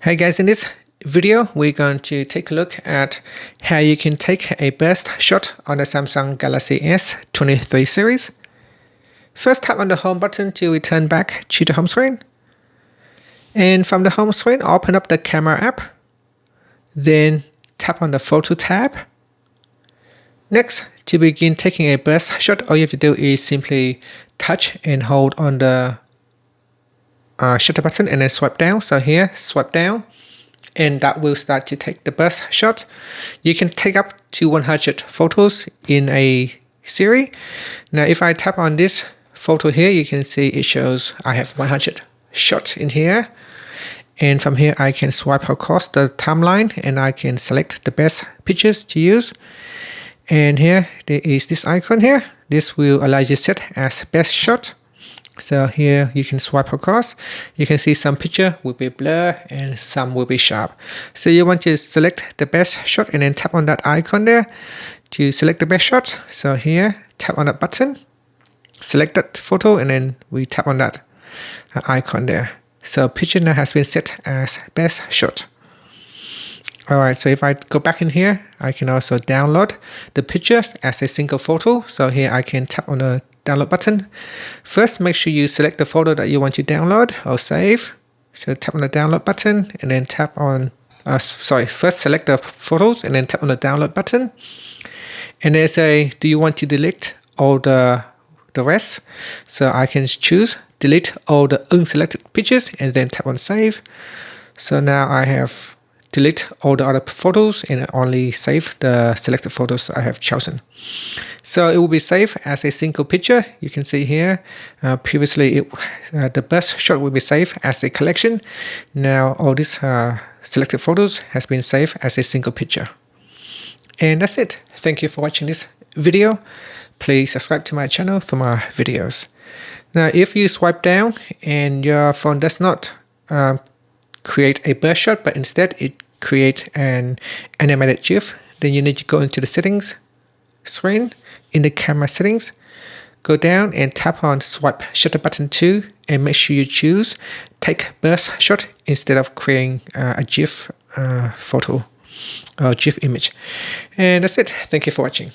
Hey guys, in this video we're going to take a look at how you can take a burst shot on the Samsung Galaxy S23 series. First, tap on the home button to return back to the home screen. And from the home screen, open up the camera app. Then tap on the photo tab. Next, to begin taking a burst shot, all you have to do is simply touch and hold on the shutter button and then swipe down. So here, swipe down, and that will start to take the burst shot. You can take up to 100 photos in a series. Now, if I tap on this photo here, you can see it shows I have 100 shots in here. And from here, I can swipe across the timeline and I can select the best pictures to use. And here, there is this icon here. This will allow you to set as best shot. So here you can swipe across. You can see some picture will be blur and some will be sharp. So you want to select the best shot and then tap on that icon there to select the best shot. So here, tap on that button, select that photo, and then we tap on that icon there. So picture now has been set as best shot. Alright, so if I go back in here, I can also download the pictures as a single photo. So here I can tap on the download button. First, make sure you select the photo that you want to download or save. So tap on the download button and then tap on, first select the photos and then tap on the download button. And there's a, do you want to delete all the rest? So I can choose delete all the unselected pictures and then tap on save. So now I have delete all the other photos and only save the selected photos I have chosen. So it will be saved as a single picture. You can see here, previously the burst shot will be saved as a collection. Now all these selected photos has been saved as a single picture. And that's it. Thank you for watching this video. Please subscribe to my channel for more videos. Now if you swipe down and your phone does not create a burst shot, but instead it creates an animated GIF, then you need to go into the settings screen. In the camera settings, go down and tap on swipe shutter button 2 and make sure you choose take burst shot instead of creating a GIF photo or GIF image. And that's it. Thank you for watching.